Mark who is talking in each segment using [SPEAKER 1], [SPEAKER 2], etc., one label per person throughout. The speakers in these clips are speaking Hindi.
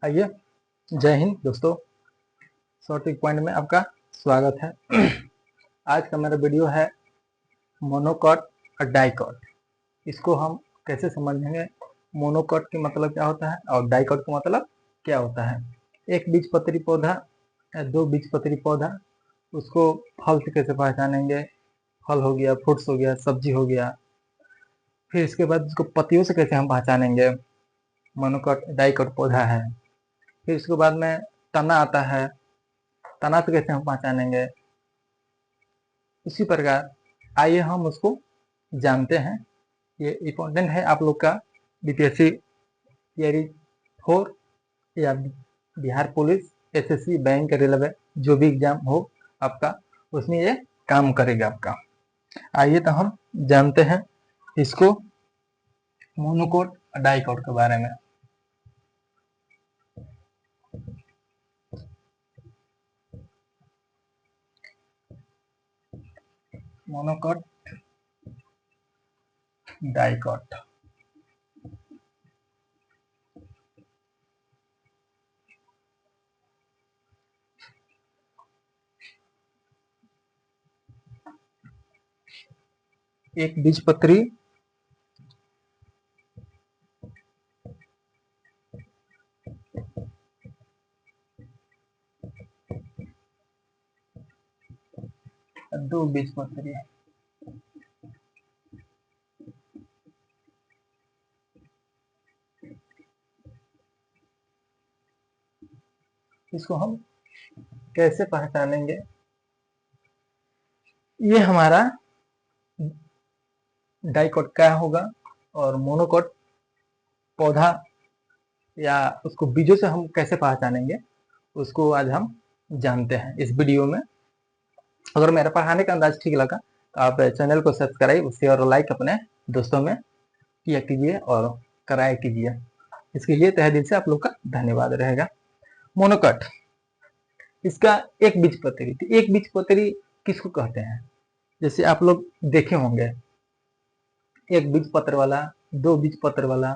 [SPEAKER 1] आइए, जय हिंद दोस्तों। शॉर्ट ट्रिक पॉइंट में आपका स्वागत है। आज का मेरा वीडियो है मोनोकॉट और डाइकॉट। इसको हम कैसे समझेंगे, मोनोकॉट का मतलब क्या होता है और डाइकॉट का मतलब क्या होता है। एक बीजपत्री पौधा या दो बीजपत्री पौधा, उसको फल से कैसे पहचानेंगे। फल हो गया, फ्रूट्स हो गया, सब्जी हो गया। फिर इसके बाद उसको पत्तियों से कैसे हम पहचानेंगे, मोनोकॉट डाइकॉट पौधा है। फिर इसके बाद में तना आता है, तना से कैसे हम पहचानेंगे। इसी प्रकार आइए हम उसको जानते हैं। ये इम्पोर्टेंट है आप लोग का बीपीएससी तैयारी 4 या Bihar police, SSC, bank, railway जो भी एग्जाम हो आपका, उसमें ये काम करेगा आपका। आइए तो हम जानते हैं इसको मोनोकोट डाइकोट के बारे में। मोनोकोट डाइकोट एक बीजपत्री दो बीजपत्री, इसको हम कैसे पहचानेंगे। ये हमारा डाइकोट क्या होगा और मोनोकोट पौधा या उसको बीजों से हम कैसे पहचानेंगे, उसको आज हम जानते हैं इस वीडियो में। अगर मेरा पढ़ाने का अंदाज ठीक लगा तो आप चैनल को सब्सक्राइब, शेयर और लाइक अपने दोस्तों में किया कीजिए और कराया कीजिए। इसके लिए तहे दिल से आप लोग का धन्यवाद रहेगा। मोनोकॉट, इसका एक बीजपत्री। एक बीजपत्री किसको कहते हैं, जैसे आप लोग देखे होंगे एक बीज पत्र वाला, दो बीज पत्र वाला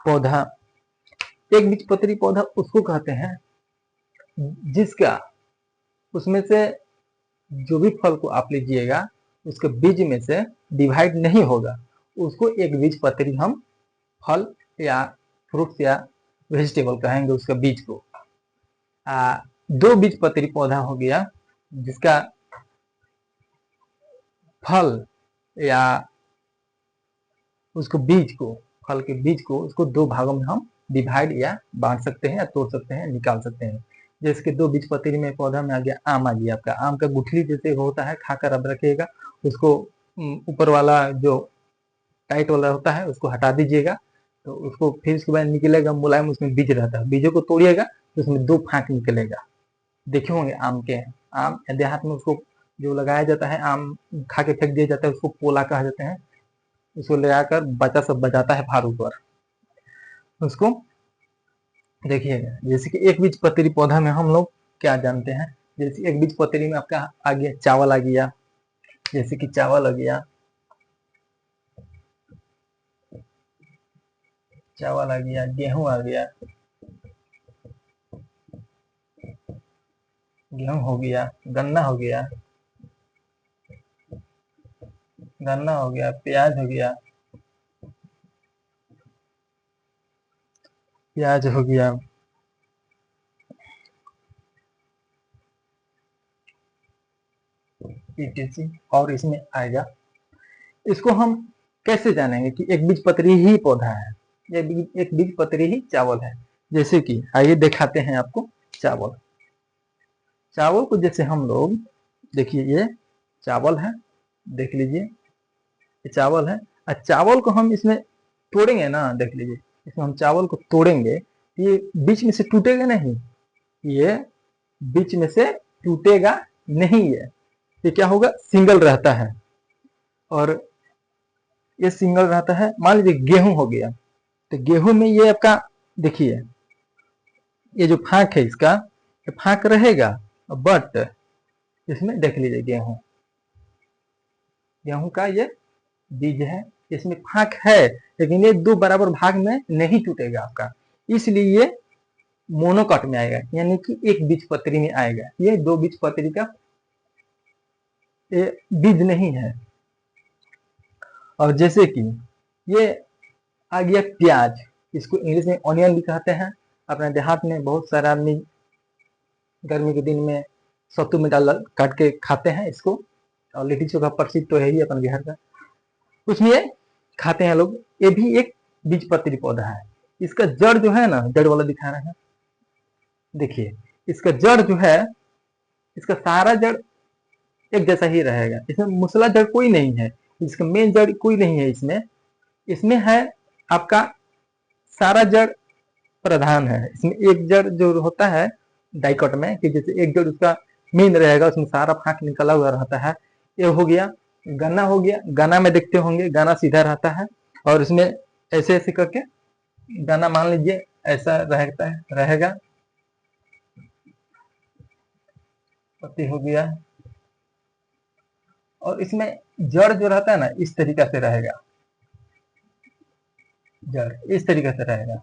[SPEAKER 1] पौधा। एक बीजपत्री पौधा उसको कहते हैं जिसका उसमें से जो भी फल को आप लीजिएगा उसके बीज में से डिवाइड नहीं होगा, उसको एक बीजपत्री हम फल या फ्रूट्स या वेजिटेबल कहेंगे उसका बीज को। दो बीजपत्री पौधा हो गया जिसका फल या उसको बीज को, फल के बीज को, उसको दो भागों में हम डिवाइड या बांट सकते हैं या तोड़ सकते हैं, निकाल सकते हैं। जैसे कि दो बीजपत्री में पौधा में आ गया आम, आ गया आपका आम का गुठली जैसे होता है, खाकर अब रखिएगा उसको, ऊपर वाला जो टाइट वाला होता है उसको हटा दीजिएगा, तो उसको फिर उसके बाद निकलेगा मुलायम, उसमें बीज रहता है, बीजों को तोड़िएगा तो उसमें दो फांक निकलेगा। देखे होंगे आम के, आम देहात में उसको जो लगाया जाता है, आम खा के फेंक दिया जाता है, उसको पोला कहा जाते हैं। उसको ले आकर बच्चा सब बजाता है फारू पर, उसको देखिएगा। जैसे कि एक बीजपत्री पौधा में हम लोग क्या जानते हैं, जैसे एक बीजपत्री में आपका आ गया चावल आ गया, जैसे कि चावल आ गया, चावल आ गया, गेहूं आ गया, गेहूं हो गया, गन्ना हो गया, गन्ना हो गया, प्याज हो गया, प्याज हो गया, etc और इसमें आएगा। इसको हम कैसे जानेंगे कि एक बीजपत्री ही पौधा है, एक बीजपत्री ही चावल है। जैसे कि आइए दिखाते हैं आपको चावल। चावल को जैसे हम लोग देखिए, ये चावल है, देख लीजिए ये चावल है। और चावल को हम इसमें तोड़ेंगे ना, देख लीजिए इसमें हम चावल को तोड़ेंगे, ये बीच में से टूटेगा नहीं, ये बीच में से टूटेगा नहीं, ये क्या होगा, सिंगल रहता है। और ये सिंगल रहता है। मान लीजिए गेहूं हो गया, तो गेहूं में ये आपका देखिए, ये जो फांक है इसका, ये फांक रहेगा, बट इसमें देख लीजिए गेहूं, गेहूं का ये बीज है, इसमें फांक है, लेकिन ये दो बराबर भाग में नहीं टूटेगा आपका, इसलिए मोनोकॉट में आएगा, यानी कि एक बीजपत्री में आएगा। ये दो बीजपत्री का बीज नहीं है। और जैसे कि ये आ गया प्याज, इसको इंग्लिश में ऑनियन भी कहते हैं। अपने देहात में बहुत सारा आदमी गर्मी के दिन में सत्तू में डाल काट के खाते हैं इसको, और लिट्टी चोखा प्रसिद्ध तो है ही अपन बिहार का, उसमें खाते हैं लोग। ये भी एक बीजपत्री पौधा है। इसका जड़ जो है ना, जड़ वाला दिखा रहे हैं, देखिए इसका जड़ जो है, इसका सारा जड़ एक जैसा ही रहेगा। इसमें मुसला जड़ कोई नहीं है, इसका मेन जड़ कोई नहीं है। इसमें है आपका सारा जड़ प्रधान है। इसमें एक जड़ जो होता है डाइकोट में, कि जैसे एक जड़ उसका मेन रहेगा, उसमें सारा फांक निकला हुआ रहता है। ये हो गया गन्ना, हो गया गन्ना में देखते होंगे, गन्ना सीधा रहता है और इसमें ऐसे ऐसे करके गन्ना मान लीजिए ऐसा रहता है, रहेगा। पत्ती हो गया, और इसमें जड़ जो रहता है ना, इस तरीका से रहेगा। जड़ इस तरीके से रहेगा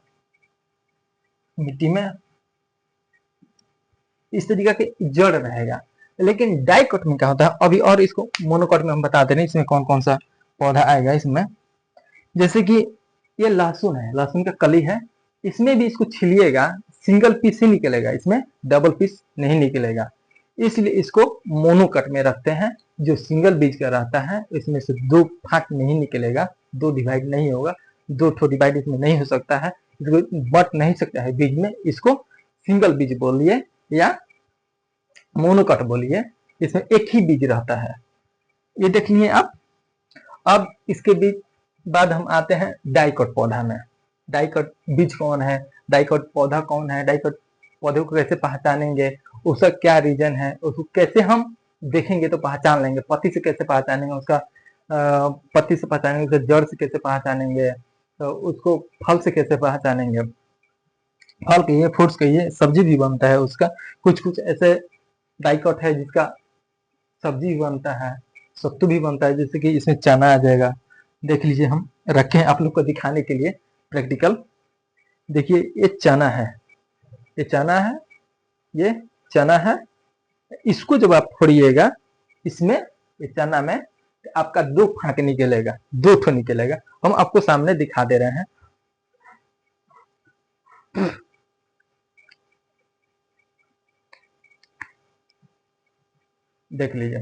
[SPEAKER 1] मिट्टी में, इस तरीके के जड़ रहेगा। लेकिन डाइकोट में क्या होता है, अभी और इसको मोनोकोट में हम बता दे रहे हैं इसमें कौन कौन सा पौधा आएगा इसमें। जैसे कि ये लहसुन है, लहसुन का कली है, इसमें भी इसको छिलिएगा सिंगल पीस ही निकलेगा, इसमें डबल पीस नहीं निकलेगा। इसलिए इसको मोनोकट में रखते हैं। जो सिंगल बीज का रहता है, इसमें से दो फांक नहीं निकलेगा, दो डिवाइड नहीं होगा, दो ठो डिवाइड इसमें नहीं हो सकता है, इसको बट नहीं सकता है बीज में। इसको सिंगल बीज बोलिए या मोनोकट बोलिए, इसमें एक ही बीज रहता है। ये देख लिए आप। अब इसके बीज बाद हम आते हैं डाइकोट पौधा में। डाइकोट बीज कौन है, डाइकोट पौधा कौन है, डाइकोट पौधे को कैसे पहचानेंगे, उसका क्या रीजन है, उसको कैसे हम देखेंगे तो पहचान लेंगे। पत्ती से कैसे पहचानेंगे उसका, पत्ती से पहचानेंगे, उसके जड़ से कैसे पहचानेंगे, तो उसको फल से कैसे पहचानेंगे। फल कहिए, फ्रूट्स कहिए, सब्जी भी बनता है उसका। कुछ कुछ ऐसे डाइकोट है जिसका सब्जी भी बनता है, सत्तू भी बनता है। जैसे कि इसमें चना आ जाएगा, देख लीजिए, हम रखे हैं आप लोग को दिखाने के लिए प्रैक्टिकल। देखिए ये चना है, ये चना है, ये चना है। इसको जब आप फोड़िएगा, इसमें ये चना में आपका दो फांक निकलेगा, दो ठो निकलेगा। हम आपको सामने दिखा दे रहे हैं। देख लीजिए,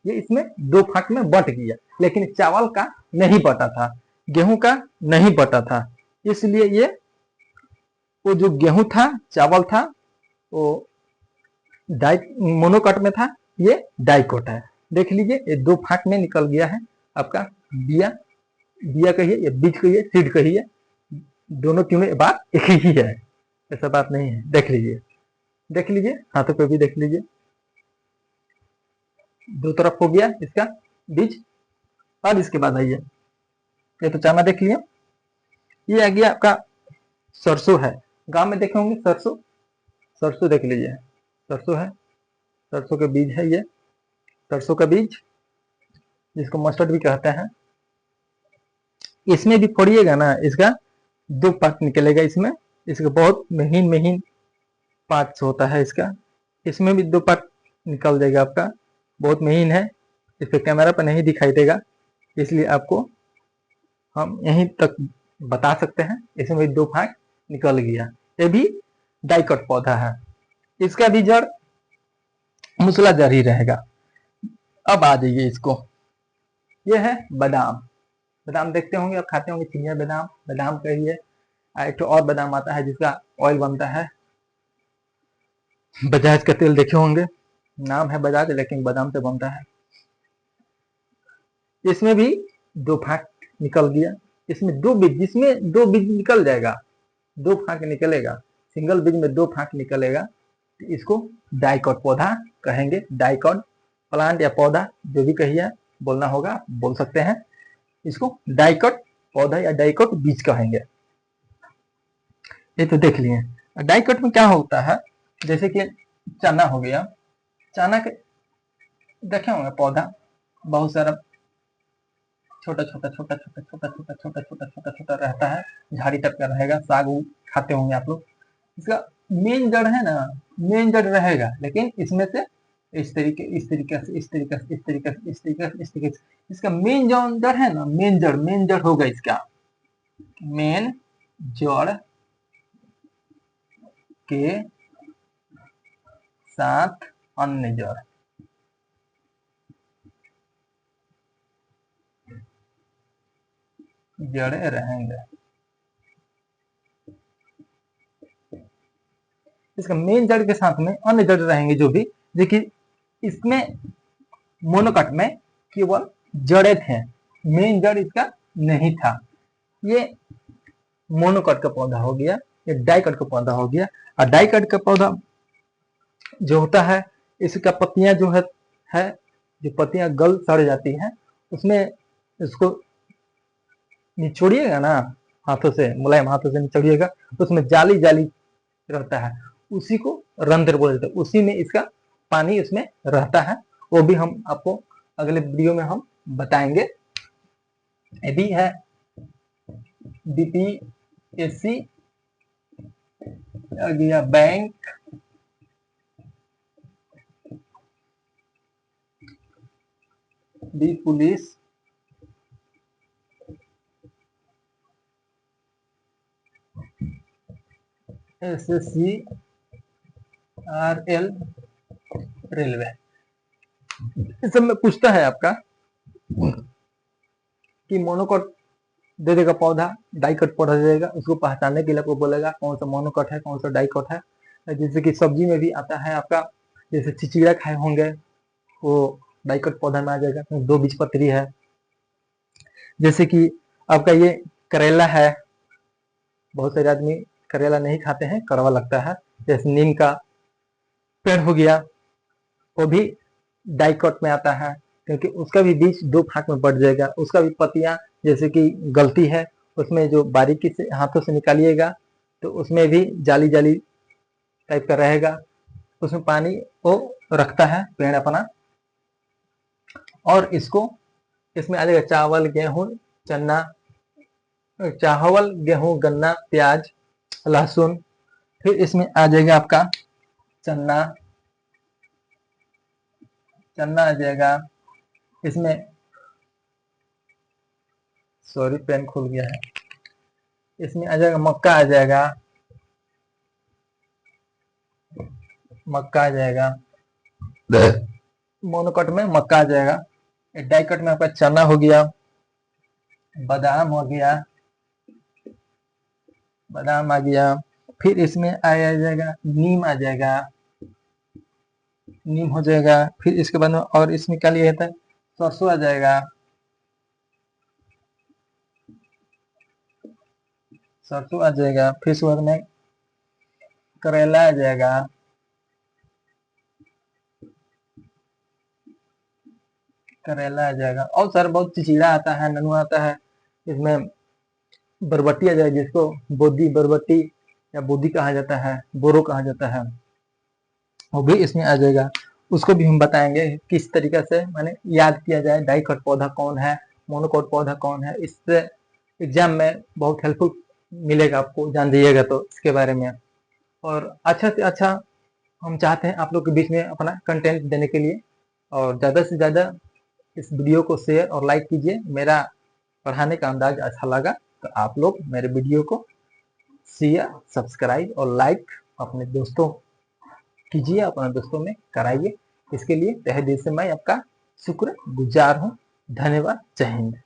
[SPEAKER 1] ये इसमें दो फांक में बट गया, लेकिन चावल का नहीं बटा था, गेहूं का नहीं बटा था। इसलिए ये वो जो गेहूं था, चावल था, वो डाइ मोनोकट में था, ये डाइकोट है। देख लीजिए ये दो फांक में निकल गया है आपका बिया, बिया कहिए या बीज कहिए, सीड कहिए, दोनों तीनों बात एक ही है, ऐसा बात नहीं है। देख लीजिए, देख लीजिए, हाथों पे भी देख लीजिए, दो तरफ हो गया इसका बीज। और इसके बाद आइए, ये तो चना देख लिया। ये आ गया आपका सरसों है, गांव में देखे होंगे सरसों, सरसों देख लीजिए, सरसों है, सरसों का बीज है ये, सरसों का बीज जिसको मस्टर्ड भी कहते हैं। इसमें भी फोड़िएगा ना, इसका दो पार्ट निकलेगा इसमें, इसका बहुत महीन महीन पार्ट्स होता है इसका, इसमें भी दो पार्ट निकल जाएगा आपका, बहुत महीन है। इस पे कैमरा पर नहीं दिखाई देगा, इसलिए आपको हम यहीं तक बता सकते हैं। इसमें भी दो फांक निकल गया। ये भी डाइकोट पौधा है, इसका भी जड़ मूसला जड़ ही रहेगा। अब आ जाइए इसको, ये है बादाम। बादाम देखते होंगे आप, खाते होंगे चिनिया बादाम, बादाम कहिए। एक तो और बादाम आता है जिसका ऑयल बनता है, बजाज का तेल देखे होंगे, नाम है बजाज लेकिन बादाम से बनता है। इसमें भी दो फांक निकल गया, इसमें दो बीज, जिसमें दो बीज निकल जाएगा, दो फांक निकलेगा, सिंगल बीज में दो फांक निकलेगा, तो इसको डाइकोट पौधा कहेंगे। डाइकोट प्लांट या पौधा जो भी कहिए बोलना होगा, बोल सकते हैं। इसको डाइकोट पौधा या डाइकोट बीज कहेंगे। ये तो देख लिए। डाइकोट में क्या होता है, जैसे कि चना हो गया, चना के देखे होंगे पौधा बहुत सारा छोटा छोटा छोटा छोटा छोटा छोटा छोटा छोटा छोटा छोटा रहता है, झाड़ी टाइप का रहेगा। साग खाते होंगे आप लोग, इसका मेन जड़ है ना, मेन जड़ रहेगा, लेकिन इसमें से इस तरीके से इस तरीके से इस तरीके से इस तरीके से इसका मेन जो जड़ है ना, मेन जड़ होगा इसका, मेन जड़ के साथ अन्य जड़े रहेंगे। इसका मेन जड़ के साथ में अन्य जड़ रहेंगे जो भी, देखिए इसमें मोनोकॉट में केवल जड़े थे, मेन जड़ इसका नहीं था। ये मोनोकॉट का पौधा हो गया, ये डाइकॉट का पौधा हो गया। और डाइकॉट का पौधा जो होता है, इसका पत्तियां जो है जो पत्तियां गल सड़ जाती हैं, उसमें इसको निचोड़िएगा ना हाथों से, मुलायम हाथों से निचोड़िएगा, तो उसमें जाली जाली रहता है, उसी को रंध्र बोलते हैं, उसी में इसका पानी उसमें रहता है। वो भी हम आपको अगले वीडियो में हम बताएंगे। ये भी है बीपीएससी गया, bank, D police, SSC, RL, railway, इस सब में पूछता है आपका कि मोनोकॉट दे देगा पौधा, डाइकॉट पौधा दे देगा, उसको पहचानने के लिए आपको बोलेगा कौन सा मोनोकॉट है कौन सा डाइकॉट है। जैसे कि सब्जी में भी आता है आपका, जैसे चिचिड़ा खाए होंगे, वो डाइकॉट पौधा में आ जाएगा, तो 2 बीजपत्री है। जैसे कि आपका ये करेला है, बहुत सारे आदमी करेला नहीं खाते हैं, कड़वा लगता है। जैसे नीम का पेड़ हो गया, वो भी डाइकॉट में आता है, क्योंकि उसका भी बीज 2 भाग में बढ़ जाएगा, उसका भी पत्तियां जैसे कि गलती है, उसमें जो बारीकी से हाथों से निकालिएगा तो उसमें भी जाली जाली टाइप का रहेगा, उसमें पानी वो रखता है पेड़ अपना। और इसको इसमें आ जाएगा चावल, गेहूं, चना, चावल, गेहूं, गन्ना, प्याज, लहसुन। फिर इसमें आ जाएगा आपका चना, चना आ जाएगा इसमें, सॉरी पेन खुल गया है। इसमें आ जाएगा मक्का, आ जाएगा मक्का, आ जाएगा मोनोकॉट में मक्का आ जाएगा। डाइकॉट में आपका चना हो गया, बादाम हो गया, बादाम आ गया। फिर इसमें आ जाएगा नीम, आ जाएगा नीम हो जाएगा। फिर इसके बाद में और इसमें क्या लिया जाता है, सरसों आ जाएगा, सरसों आ जाएगा। फिर इसके बाद में करेला आ जाएगा, करेला आ जाएगा। और सर बहुत चिचिड़ा आता है, ननुआ आता है, इसमें बरबट्टी आ जाएगी, जिसको बोदी बरबट्टी या बोदी कहा जाता है, बोरो कहा जाता है, वो भी इसमें आ जाएगा। उसको भी हम बताएंगे किस तरीके से माने याद किया जाए, डाइकॉट पौधा कौन है, मोनोकॉट पौधा कौन है। इससे एग्जाम में बहुत हेल्पफुल मिलेगा आपको, जान दीजिएगा तो इसके बारे में। और अच्छा से अच्छा हम चाहते हैं आप लोग के बीच में अपना कंटेंट देने के लिए, और ज़्यादा से ज़्यादा इस वीडियो को शेयर और लाइक कीजिए। मेरा पढ़ाने का अंदाज अच्छा लगा तो आप लोग मेरे वीडियो को शेयर, सब्सक्राइब और लाइक अपने दोस्तों कीजिए, अपने दोस्तों में कराइए। इसके लिए तहे दिल से मैं आपका शुक्र गुजार हूँ। धन्यवाद। जय हिंद।